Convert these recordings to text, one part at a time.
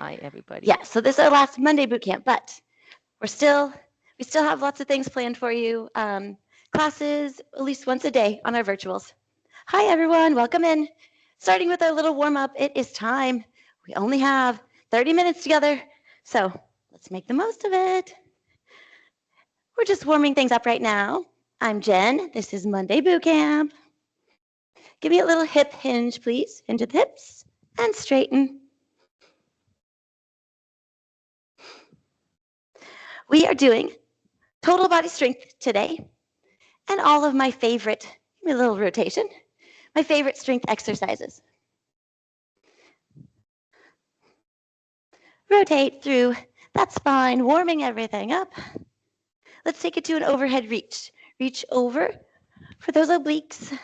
Hi, everybody. Yeah, so this is our last Monday boot camp, but we still have lots of things planned for you. Classes at least once a day on our virtuals. Hi, everyone. Welcome in. Starting with our little warm-up, it is time. We only have 30 minutes together, so let's make the most of it. We're just warming things up right now. I'm Jen. This is Monday Boot Camp. Give me a little hip hinge, please, into the hips and straighten. We are doing total body strength today and all of my favorite, give me a little rotation, my favorite strength exercises. Rotate through that spine, warming everything up. Let's take it to an overhead reach. Reach over for those obliques.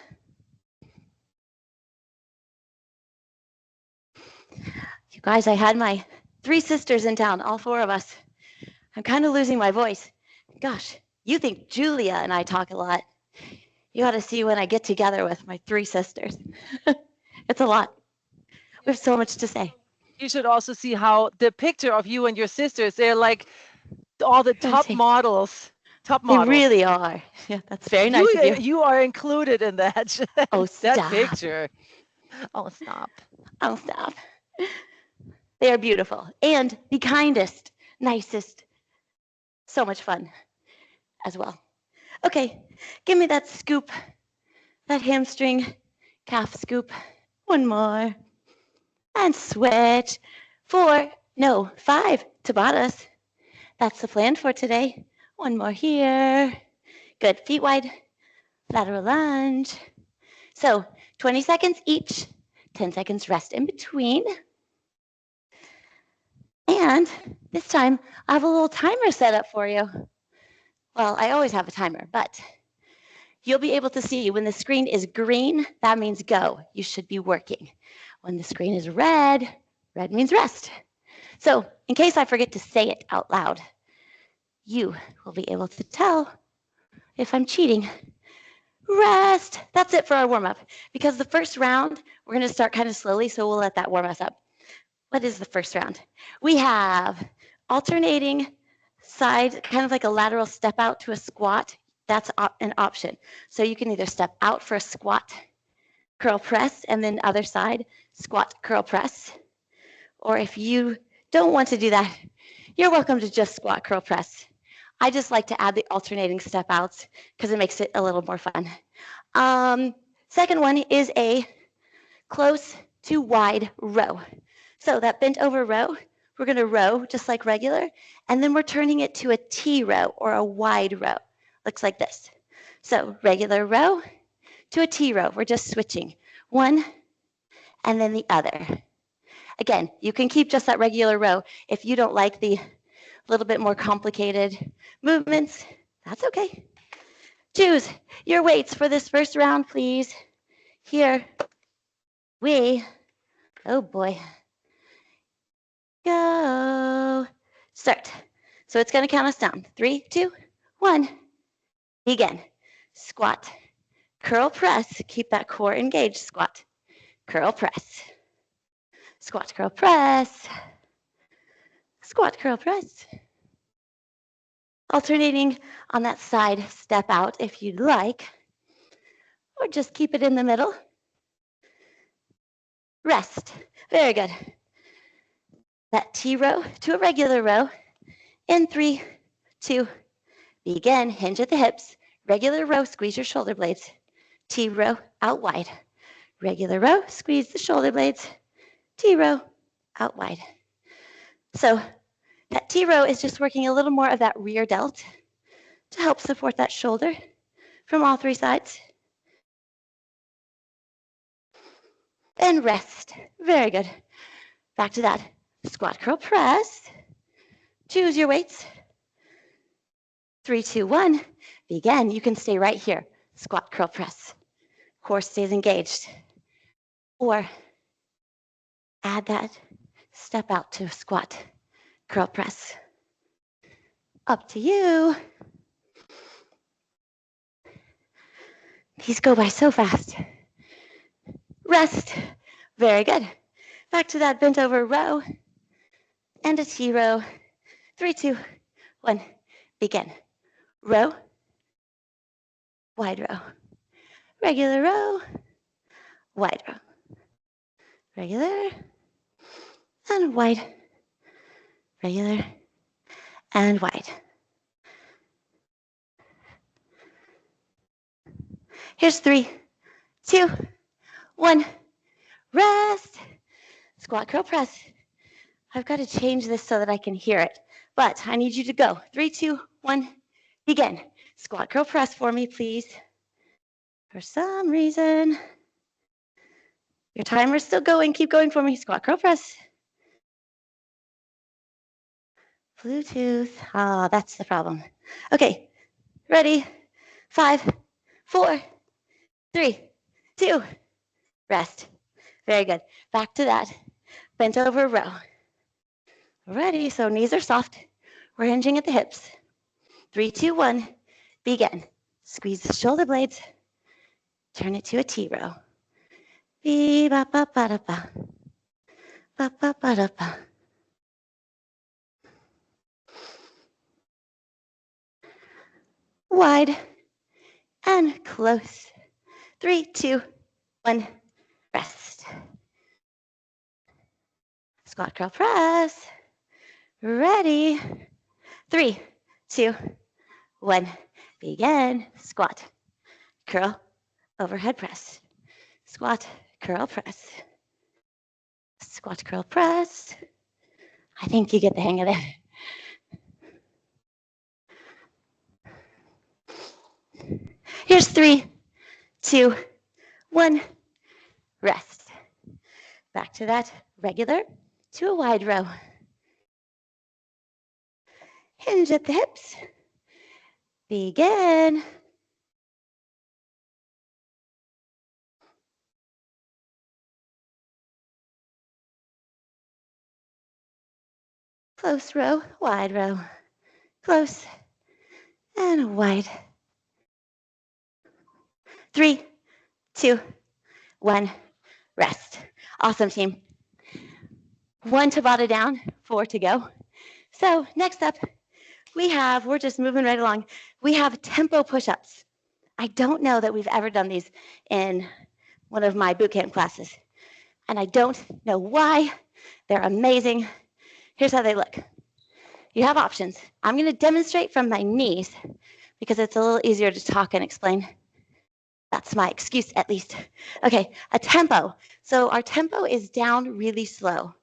You guys, I had my 3 sisters in town, all 4 of us. I'm kind of losing my voice. Gosh, you think Julia and I talk a lot. You ought to see when I get together with my 3 sisters. It's a lot. We have so much to say. You should also see how the picture of you and your sisters, they're like all the top models. Top They models. really are. Yeah, that's very nice of you. You are included in that, Oh, that stop. picture. Oh, stop. Oh, stop. They are beautiful and the kindest, nicest. So much fun as well. Okay, give me that scoop, that hamstring calf scoop. One more. And switch. 4, no, 5 Tabatas. That's the plan for today. One more here. Good, feet wide. Lateral lunge. So 20 seconds each, 10 seconds rest in between. And this time, I have a little timer set up for you. Well, I always have a timer, but you'll be able to see when the screen is green, that means go. You should be working. When the screen is red, red means rest. So in case I forget to say it out loud, you will be able to tell if I'm cheating. Rest. That's it for our warm-up. Because the first round, we're going to start kind of slowly, so we'll let that warm us up. What is the first round? We have alternating side, kind of like a lateral step out to a squat. That's an option. So you can either step out for a squat, curl press, and then other side, squat, curl press. Or if you don't want to do that, you're welcome to just squat, curl press. I just like to add the alternating step outs because it makes it a little more fun. Second one is a close to wide row. So that bent over row, we're going to row just like regular, and then we're turning it to a T row or a wide row. Looks like this. So regular row to a T row. We're just switching one and then the other. Again, you can keep just that regular row. If you don't like the little bit more complicated movements, that's okay. Choose your weights for this first round, please. Here we, oh boy, go. Start. So it's going to count us down. 3, 2, 1. Begin. Squat. Curl press. Keep that core engaged. Squat. Curl press. Squat, curl press. Squat, curl press. Alternating on that side step out if you'd like, or just keep it in the middle. Rest. Very good. That T row to a regular row. In 3, 2, begin. Hinge at the hips. Regular row, squeeze your shoulder blades. T row, out wide. Regular row, squeeze the shoulder blades. T row, out wide. So that T row is just working a little more of that rear delt to help support that shoulder from all 3 sides. And rest. Very good. Back to that squat, curl, press. Choose your weights. 3, 2, 1. Begin. You can stay right here. Squat, curl, press. Core stays engaged. Or add that step out to a squat, curl, press. Up to you. These go by so fast. Rest. Very good. Back to that bent over row. and a T row. 3, 2, 1, begin. Row, wide row, regular row, wide row, regular, and wide, regular, and wide. Here's 3, 2, 1, rest. Squat, curl, press. I've got to change this so that I can hear it, but I need you to go. 3, 2, 1, begin. Squat, curl, press for me, please. For some reason, your timer's still going. Keep going for me. Squat, curl, press. Bluetooth. Ah, that's the problem. Okay, ready? 5, 4, 3, 2, rest. Very good. Back to that. Bent over row. Ready, so knees are soft. We're hinging at the hips. 3, 2, 1, begin. Squeeze the shoulder blades. Turn it to a T row. Be ba ba ba da ba. Ba ba ba da ba. Wide and close. 3, 2, 1, rest. Squat, curl, press. Ready. 3, 2, 1, begin. Squat, curl, overhead press. Squat, curl, press. Squat, curl, press. I think you get the hang of it. Here's 3, 2, 1, rest. Back to that regular to a wide row. Hinge at the hips. Begin. Close row, wide row. Close and wide. 3, 2, 1, rest. Awesome, team. 1 Tabata down, 4 to go. So next up, we're just moving right along. We have tempo push-ups. I don't know that we've ever done these in one of my bootcamp classes. And I don't know why. They're amazing. Here's how they look. You have options. I'm going to demonstrate from my knees because it's a little easier to talk and explain. That's my excuse, at least. Okay, a tempo. So our tempo is down really slow.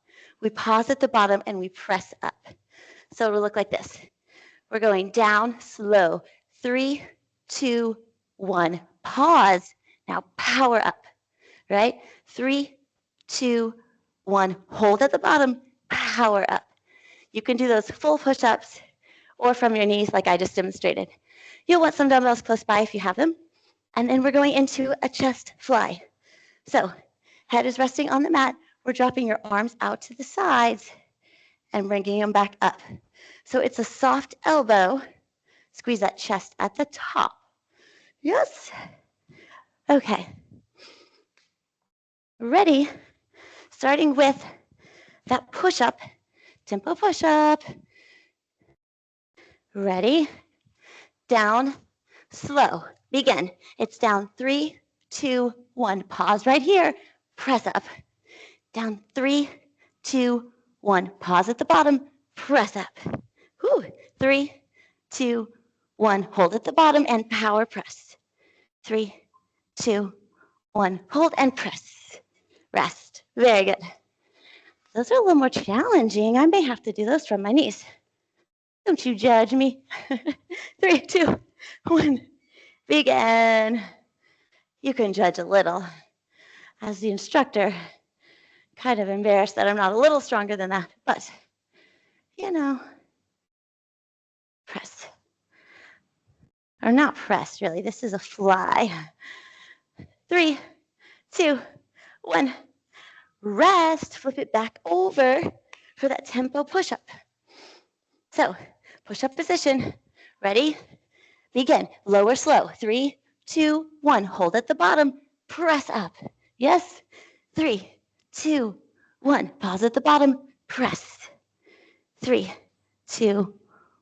We pause at the bottom and we press up. So it'll look like this. We're going down slow. 3, 2, 1. Pause. Now power up, right? 3, 2, 1. Hold at the bottom. Power up. You can do those full push-ups or from your knees like I just demonstrated. You'll want some dumbbells close by if you have them. And then we're going into a chest fly. So head is resting on the mat. We're dropping your arms out to the sides and bringing them back up. So it's a soft elbow. Squeeze that chest at the top. Yes. Okay. Ready? Starting with that push-up, tempo push-up. Ready? Down, slow. Begin. It's down 3, 2, 1. Pause right here. Press up. Down 3, 2, 1. Pause at the bottom. Press up. Whew. 3, 2, 1. Hold at the bottom and power press. 3, 2, 1. Hold and press. Rest. Very good. Those are a little more challenging. I may have to do those from my knees. Don't you judge me. 3, 2, 1. Begin. You can judge a little. As the instructor, kind of embarrassed that I'm not a little stronger than that, but you know, press. Or not press, really. This is a fly. 3, 2, 1. Rest. Flip it back over for that tempo push-up. So, push-up position. Ready? Begin. Lower slow. 3, 2, 1. Hold at the bottom. Press up. Yes? 3, 2, 1. Pause at the bottom. Press. 3, 2,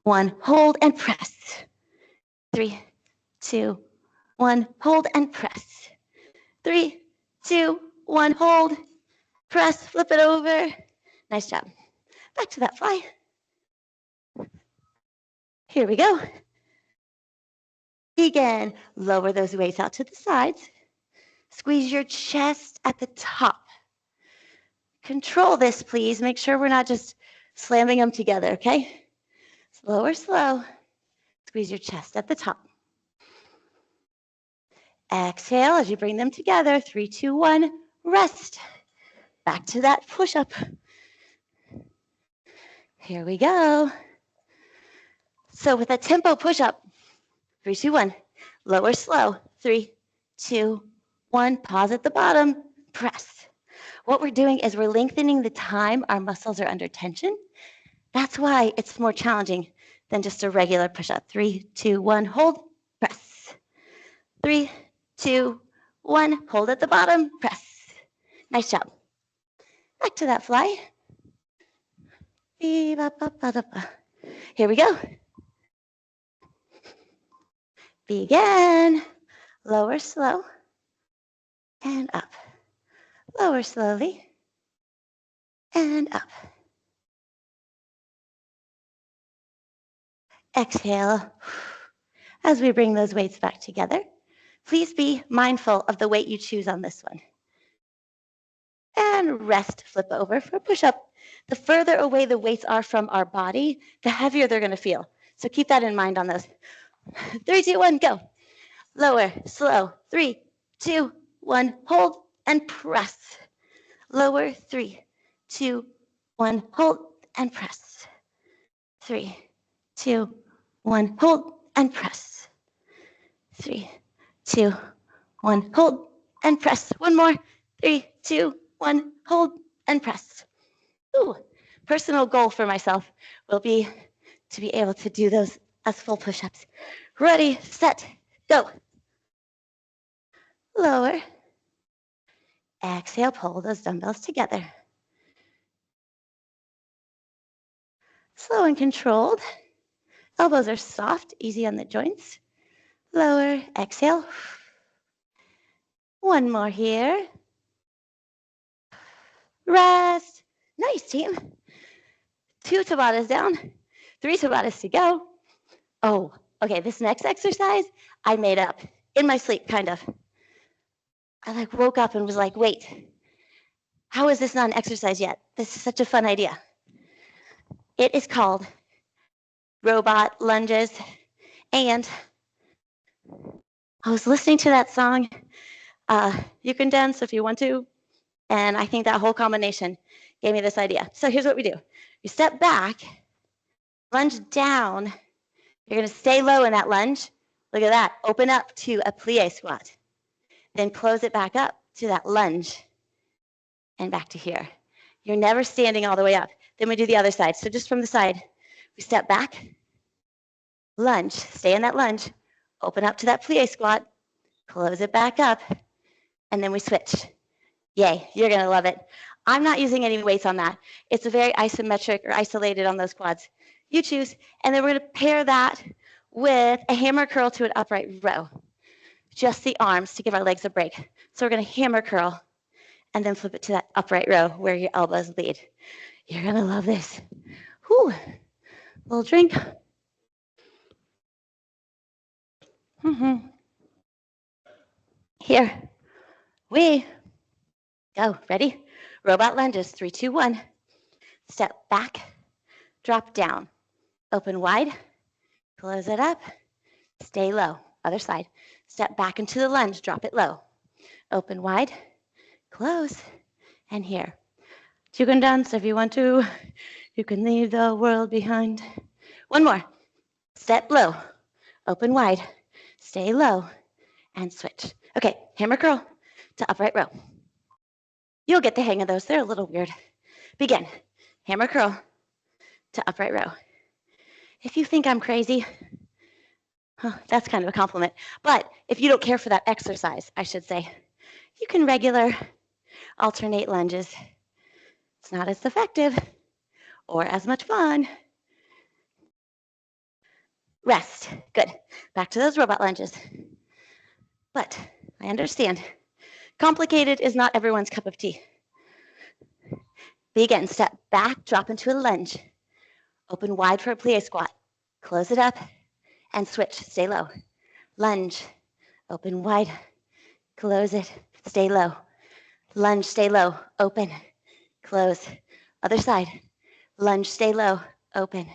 1. Hold and press. 3, 2, 1. Hold and press. 3, 2, 1. Hold. Press. Flip it over. Nice job. Back to that fly. Here we go. Begin. Lower those weights out to the sides. Squeeze your chest at the top. Control this, please. Make sure we're not just slamming them together, okay? Slow or slow. Squeeze your chest at the top. Exhale as you bring them together. 3, 2, 1. Rest. Back to that push-up. Here we go. So with a tempo push-up, 3, 2, 1. Lower, slow. 3, 2, 1. Pause at the bottom. Press. What we're doing is we're lengthening the time our muscles are under tension. That's why it's more challenging than just a regular push-up. 3, 2, 1. Hold. Press. 3, 2, 1. Hold at the bottom. Press. Nice job. Back to that fly. Here we go. Begin. Lower slow and up. Lower slowly and up. Exhale as we bring those weights back together. Please be mindful of the weight you choose on this one. And rest, flip over for a push-up. The further away the weights are from our body, the heavier they're going to feel. So keep that in mind on those. 3, 2, 1, go. Lower, slow. 3, 2, 1, hold and press. Lower, 3, 2, 1, hold and press. 3, 2, 1, hold and press. 3, 2, 1, hold and press. One more. 3, 2, 1, hold and press. Ooh, personal goal for myself will be to be able to do those as full push-ups. Ready, set, go. Lower. Exhale, pull those dumbbells together. Slow and controlled. Elbows are soft, easy on the joints. Lower, exhale. One more here. Rest. Nice, team. 2 Tabatas down, 3 Tabatas to go. Oh, okay, this next exercise I made up in my sleep, kind of. I woke up and was like, wait, how is this not an exercise yet? This is such a fun idea. It is called robot lunges. And I was listening to that song, You Can Dance If You Want To, and I think that whole combination gave me this idea. So here's what we do. You step back, lunge down. You're going to stay low in that lunge. Look at that. Open up to a plie squat. Then close it back up to that lunge and back to here. You're never standing all the way up. Then we do the other side. So just from the side, we step back, lunge, stay in that lunge, open up to that plie squat, close it back up, and then we switch. Yay, you're going to love it. I'm not using any weights on that. It's a very isometric or isolated on those quads. You choose. And then we're going to pair that with a hammer curl to an upright row. Just the arms to give our legs a break. So we're going to hammer curl and then flip it to that upright row where your elbows lead. You're going to love this. Whew. Little drink. Here we go. Ready? Robot lunges. 3, 2, 1. Step back, drop down. Open wide, close it up, stay low. Other side. Step back into the lunge, drop it low. Open wide, close, and here. You can dance if you want to. You can leave the world behind. One more. Step low, open wide, stay low, and switch. Okay, hammer curl to upright row. You'll get the hang of those. They're a little weird. Begin. Hammer curl to upright row. If you think I'm crazy, that's kind of a compliment. But if you don't care for that exercise, I should say, you can regular alternate lunges. It's not as effective. or as much fun. Rest. Good. Back to those robot lunges. But I understand. Complicated is not everyone's cup of tea. Begin. Step back, drop into a lunge. Open wide for a plie squat. Close it up and switch. Stay low. Lunge. Open wide. Close it. Stay low. Lunge. Stay low. Open. Close. Other side. Lunge. Stay low. Open.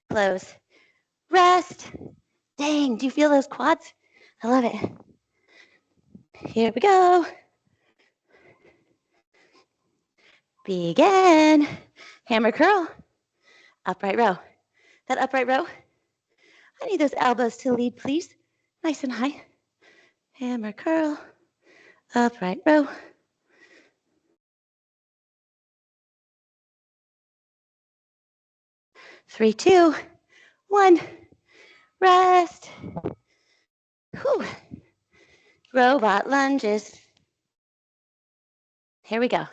Close. Rest. Dang, do you feel those quads? I love it. Here we go. Begin. Hammer curl. Upright row. That upright row, I need those elbows to lead, please. Nice and high. Hammer curl. Upright row. Three, two, one. Rest. Whew. Robot lunges. Here we go.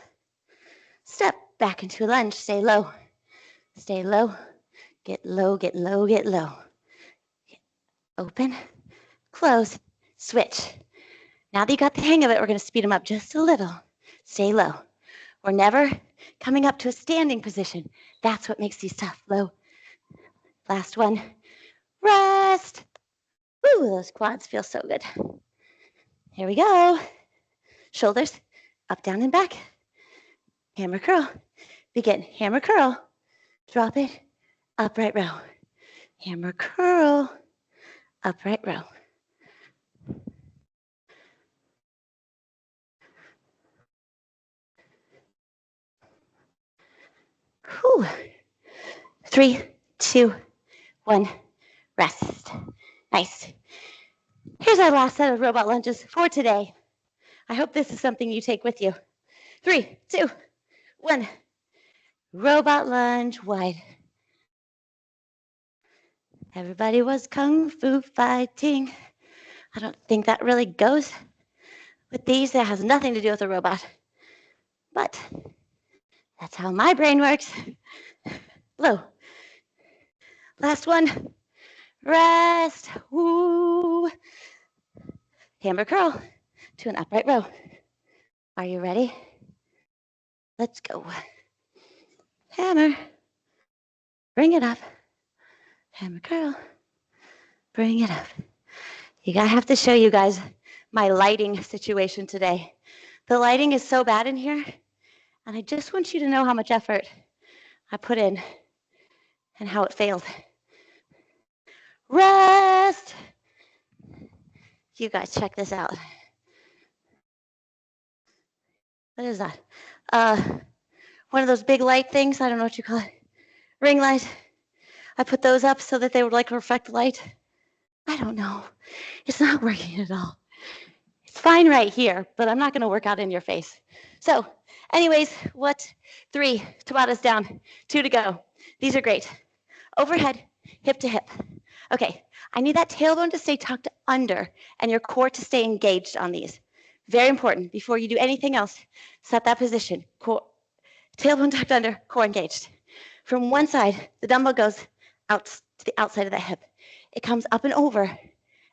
Step back into a lunge. Stay low. Stay low. Get low, get low, get low. Open. Close. Switch. Now that you got the hang of it, we're going to speed them up just a little. Stay low. We're never coming up to a standing position. That's what makes these tough. Low. Last one. Rest. Ooh, those quads feel so good. Here we go. Shoulders up, down, and back. Hammer curl. Begin. Hammer curl. Drop it. Upright row. Hammer curl. Upright row. Whew. 3, 2, 1. Rest. Nice. Here's our last set of robot lunges for today. I hope this is something you take with you. 3, 2, 1. Robot lunge wide. Everybody was kung fu fighting. I don't think that really goes with these. That has nothing to do with a robot. But that's how my brain works. Low. Last one. Rest. Woo. Hammer curl to an upright row. Are you ready? Let's go. Hammer. Bring it up. Hammer curl. Bring it up. I have to show you guys my lighting situation today. The lighting is so bad in here, and I just want you to know how much effort I put in and how it failed. Rest. You guys check this out. What is that? One of those big light things. I don't know what you call it. Ring light. I put those up so that they would like reflect light. I don't know. It's not working at all. It's fine right here, but I'm not going to work out in your face. So anyways, 3, Tabatas down, 2 to go. These are great. Overhead, hip to hip. Okay, I need that tailbone to stay tucked under and your core to stay engaged on these. Very important. Before you do anything else, set that position. Core, tailbone tucked under, core engaged. From one side, the dumbbell goes out to the outside of the hip. It comes up and over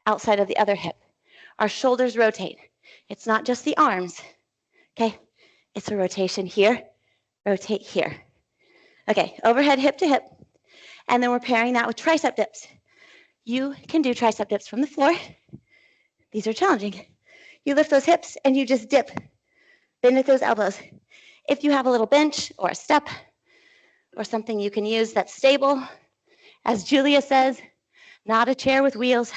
outside of the other hip. Our shoulders rotate. It's not just the arms, okay? It's a rotation here, rotate here. Okay, overhead hip to hip. And then we're pairing that with tricep dips. You can do tricep dips from the floor. These are challenging. You lift those hips and you just dip. Bend at those elbows. If you have a little bench or a step or something you can use that's stable, as Julia says, not a chair with wheels.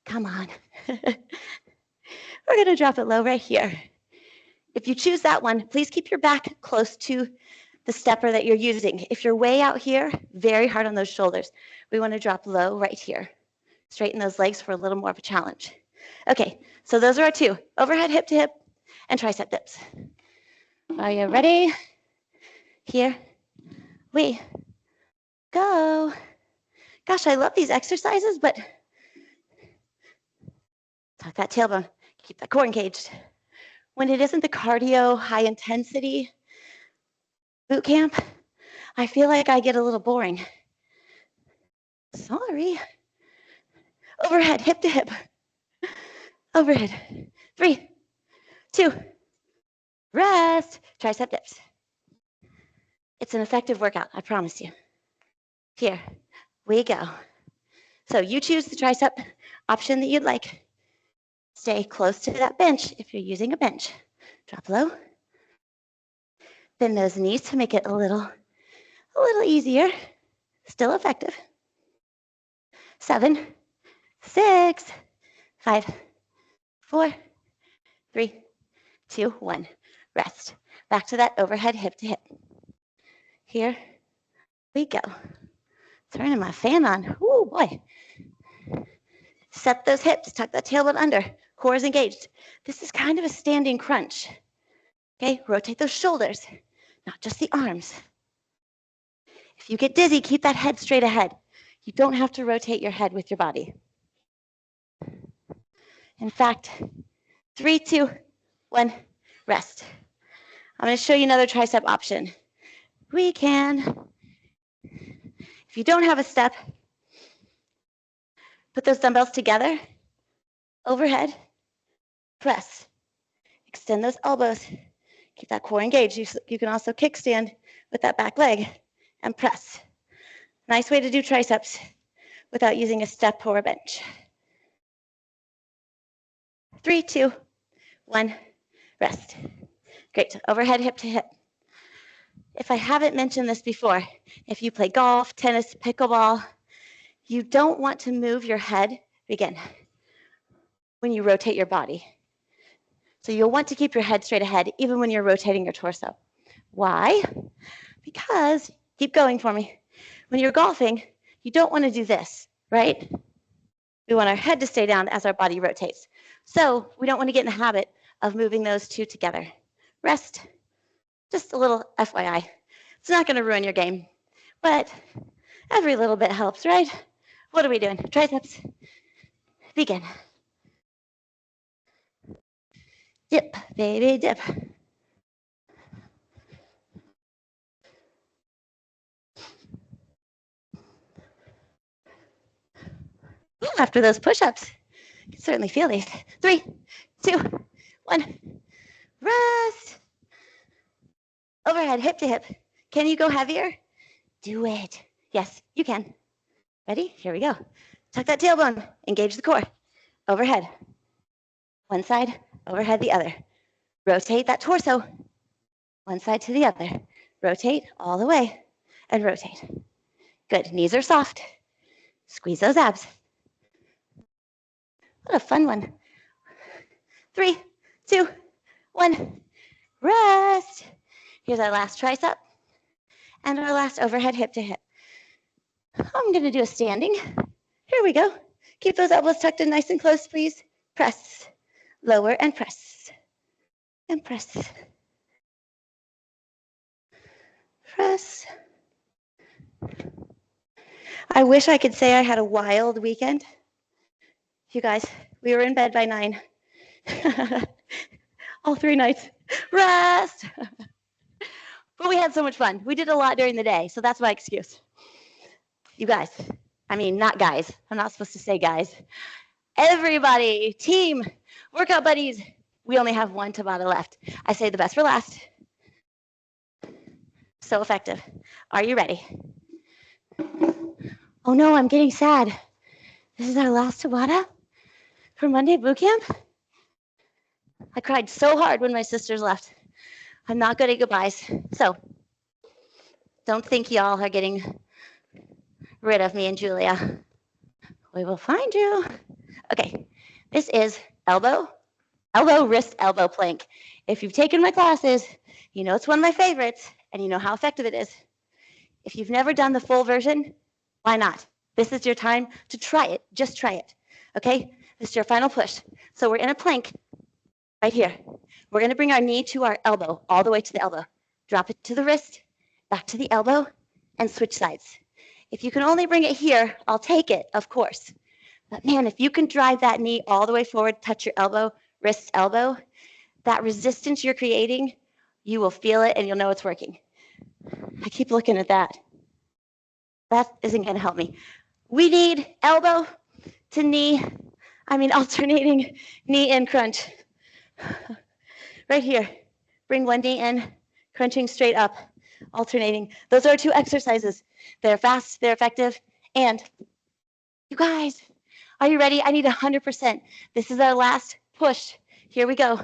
Come on. We're going to drop it low right here. If you choose that one, please keep your back close to the stepper that you're using. If you're way out here, very hard on those shoulders. We want to drop low right here. Straighten those legs for a little more of a challenge. Okay, so those are our 2, overhead hip to hip and tricep dips. Are you ready? Here we go. Gosh, I love these exercises, but tuck that tailbone, keep that core engaged. When it isn't the cardio, high intensity boot camp, I feel like I get a little boring. Sorry. Overhead, hip to hip. Overhead. 3, 2, rest. Tricep dips. It's an effective workout, I promise you. Here we go. So you choose the tricep option that you'd like. Stay close to that bench if you're using a bench. Drop low. Bend those knees to make it a little easier. Still effective. 7, 6, 5, 4, 3, 2, 1. Rest. Back to that overhead hip to hip. Here we go. Turning my fan on. Ooh, boy. Set those hips, tuck that tailbone under. Core is engaged. This is kind of a standing crunch. Okay, rotate those shoulders, not just the arms. If you get dizzy, keep that head straight ahead. You don't have to rotate your head with your body. In fact, 3, 2, 1, rest. I'm going to show you another tricep option. We can, if you don't have a step, put those dumbbells together, overhead, press. Extend those elbows. Keep that core engaged. You can also kickstand with that back leg and press. Nice way to do triceps without using a step or a bench. 3, 2, 1, rest. Great. Overhead hip to hip. If I haven't mentioned this before, if you play golf, tennis, pickleball, you don't want to move your head, again, when you rotate your body. So you'll want to keep your head straight ahead even when you're rotating your torso. Why? Because, keep going for me, when you're golfing, you don't want to do this, right? We want our head to stay down as our body rotates. So we don't want to get in the habit of moving those two together. Rest, just a little FYI. It's not going to ruin your game, but every little bit helps, right? What are we doing? Triceps. Begin. Dip, baby, dip. After those push-ups, you can certainly feel these. 3, 2, 1, rest. Overhead, hip to hip. Can you go heavier? Do it. Yes, you can. Ready? Here we go. Tuck that tailbone, engage the core. Overhead. One side, overhead the other. Rotate that torso. One side to the other. Rotate all the way and rotate. Good. Knees are soft. Squeeze those abs. What a fun one. 3, 2, 1. Rest. Here's our last tricep and our last overhead hip to hip. I'm going to do a standing. Here we go. Keep those elbows tucked in nice and close, please. Press. Lower and press. And press. Press. I wish I could say I had a wild weekend. You guys, we were in bed by 9. All 3 nights. Rest. But we had so much fun. We did a lot during the day, so that's my excuse. You guys, I mean, not guys. I'm not supposed to say guys. Everybody, team, workout buddies. We only have one Tabata left. I say the best for last. So effective. Are you ready? Oh no, I'm getting sad. This is our last Tabata for Monday Bootcamp. I cried so hard when my sisters left. I'm not good at goodbyes. So don't think y'all are getting rid of me and Julia. We will find you. Okay, this is elbow, wrist, elbow plank. If you've taken my classes, you know it's one of my favorites and you know how effective it is. If you've never done the full version, why not? This is your time to try it. Just try it. Okay? This is your final push. So we're in a plank right here. We're going to bring our knee to our elbow, all the way to the elbow. Drop it to the wrist, back to the elbow, and switch sides. If you can only bring it here, I'll take it, of course. But man, if you can drive that knee all the way forward, touch your elbow, wrist, elbow, that resistance you're creating, you will feel it and you'll know it's working. I keep looking at that. That isn't going to help me. We need elbow to knee, alternating knee and crunch. Right here. Bring one knee in, crunching straight up, alternating. Those are 2 exercises. They're fast, they're effective, and you guys, are you ready? I need 100%. This is our last push. Here we go.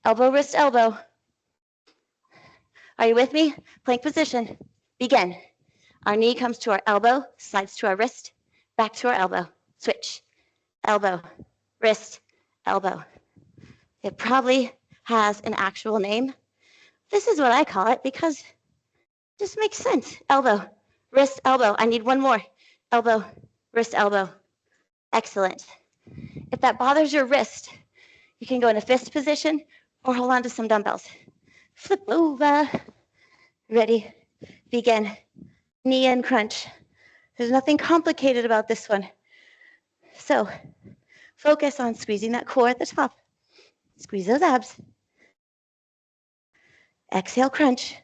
Elbow, wrist, elbow. Are you with me? Plank position. Begin. Our knee comes to our elbow, slides to our wrist, back to our elbow. Switch. Elbow, wrist, elbow. It probably has an actual name. This is what I call it because it just makes sense. Elbow, wrist, elbow. I need one more. Elbow, wrist, elbow. Excellent. If that bothers your wrist, you can go in a fist position or hold on to some dumbbells. Flip over. Ready, begin. Knee and crunch. There's nothing complicated about this one. So focus on squeezing that core at the top. Squeeze those abs. Exhale, crunch.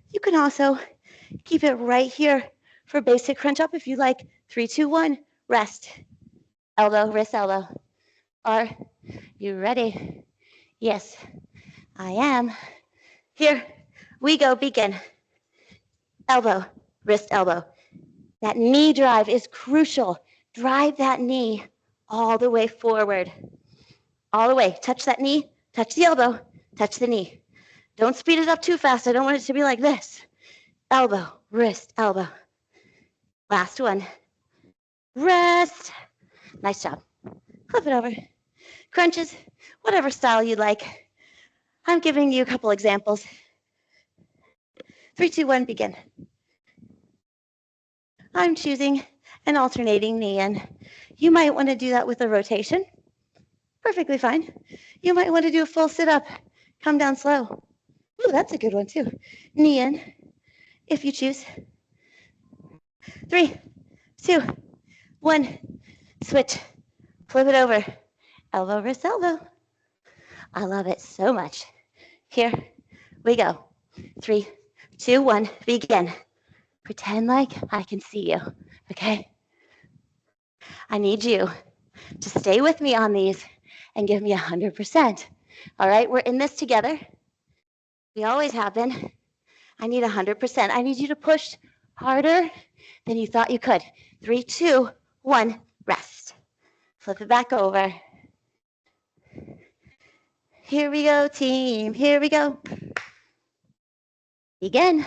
You can also keep it right here for basic crunch up if you like. 3, 2, 1, rest. Elbow, wrist, elbow. Are you ready? Yes, I am. Here we go, begin. Elbow, wrist, elbow. That knee drive is crucial. Drive that knee all the way forward. All the way. Touch that knee, touch the elbow, touch the knee. Don't speed it up too fast. I don't want it to be like this. Elbow, wrist, elbow. Last one. Rest. Nice job. Flip it over. Crunches, whatever style you like. I'm giving you a couple examples. 3, 2, 1, begin. I'm choosing an alternating knee in. You might want to do that with a rotation. Perfectly fine. You might want to do a full sit-up. Come down slow. Ooh, that's a good one too. Knee in, if you choose. 3, 2, 1. Switch. Flip it over. Elbow, wrist, elbow. I love it so much. Here we go. 3, 2, 1, begin. Pretend like I can see you, okay? I need you to stay with me on these and give me 100%. All right, we're in this together. We always have been. I need 100%. I need you to push harder than you thought you could. 3, 2, 1, rest. Flip it back over. Here we go, team. Here we go. Begin.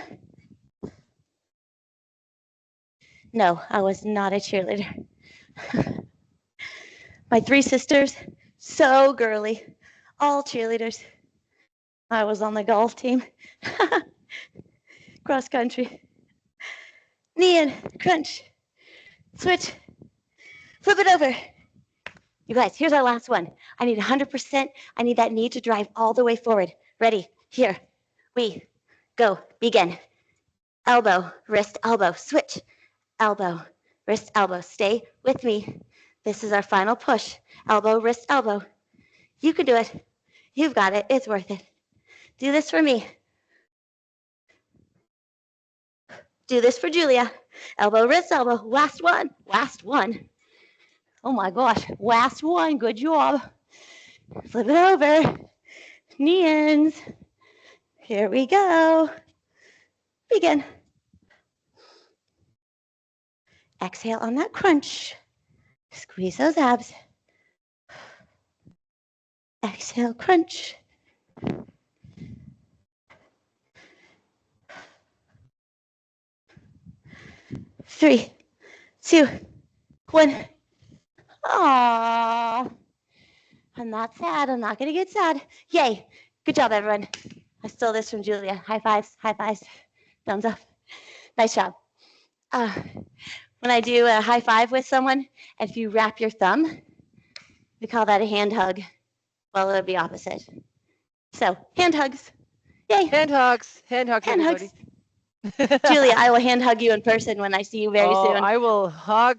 No, I was not a cheerleader. My 3 sisters, so girly, all cheerleaders. I was on the golf team. Cross country. Knee in, crunch, switch, flip it over. You guys, here's our last one. I need 100%. I need that knee to drive all the way forward. Ready? Here we go. Begin. Elbow, wrist, elbow, switch. Elbow, wrist, elbow. Stay with me. This is our final push. Elbow, wrist, elbow. You can do it. You've got it. It's worth it. Do this for me. Do this for Julia. Elbow, wrist, elbow. Last one. Last one. Oh my gosh. Last one. Good job. Flip it over. Knee ins. Here we go. Begin. Exhale on that crunch. Squeeze those abs. Exhale, crunch. Three, 2, 1. Aww. I'm not sad. I'm not going to get sad. Yay. Good job, everyone. I stole this from Julia. High fives, thumbs up. Nice job. When I do a high five with someone, if you wrap your thumb, we call that a hand hug. Well, it would be opposite. So, hand hugs. Yay. Hand hugs. Hand hug, hand everybody. Hugs. Julia, I will hand hug you in person when I see you very soon. I will hug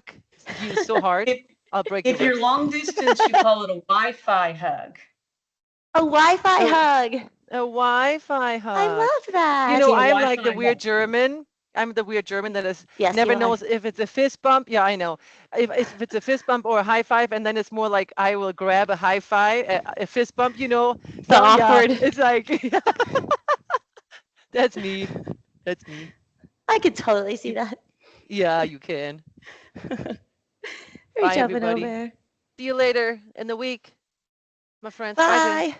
you so hard. I'll break your If you're long distance, you call it a Wi-Fi hug. A Wi-Fi hug. A Wi-Fi I hug. love that. You know, I'm like the weird German. I'm the weird German that is Yes, you never are. knows if it's a fist bump. Yeah, I know. If it's a fist bump or a high five, and then it's more like I will grab a high five, a fist bump, you know. The So yeah, awkward. it's like that's me. That's me. I could totally see You, that. yeah, you can. Reach Bye, up and everybody. over. See you later in the week, my friends. Bye, Jen. Bye.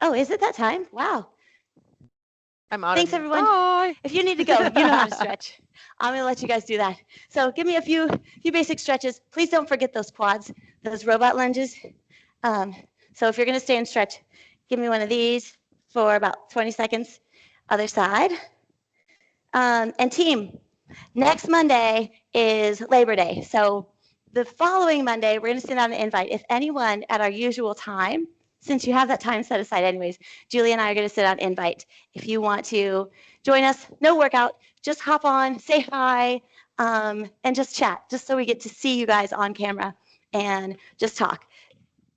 Oh, is it that time? Wow. I'm out of Thanks, here. everyone. Bye. If you need to go, you know how to stretch. I'm going to let you guys do that. So give me a few basic stretches. Please don't forget those quads, those robot lunges. Um, so if you're going to stay and stretch, give me one of these for about 20 seconds. Other side. And team, next Monday is Labor Day. So the following Monday, we're going to send out an invite. If anyone at our usual time, since you have that time set aside anyways, Julie and I are going to send out an invite. If you want to join us, no workout, just hop on, say hi, and just chat, just so we get to see you guys on camera and just talk.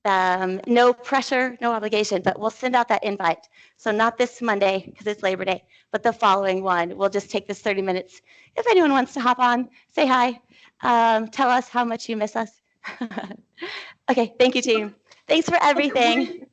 No pressure, no obligation, but we'll send out that invite. So not this Monday because it's Labor Day, but the following one. We'll just take this 30 minutes. If anyone wants to hop on, say hi, tell us how much you miss us. Okay, thank you, team. Thanks for everything.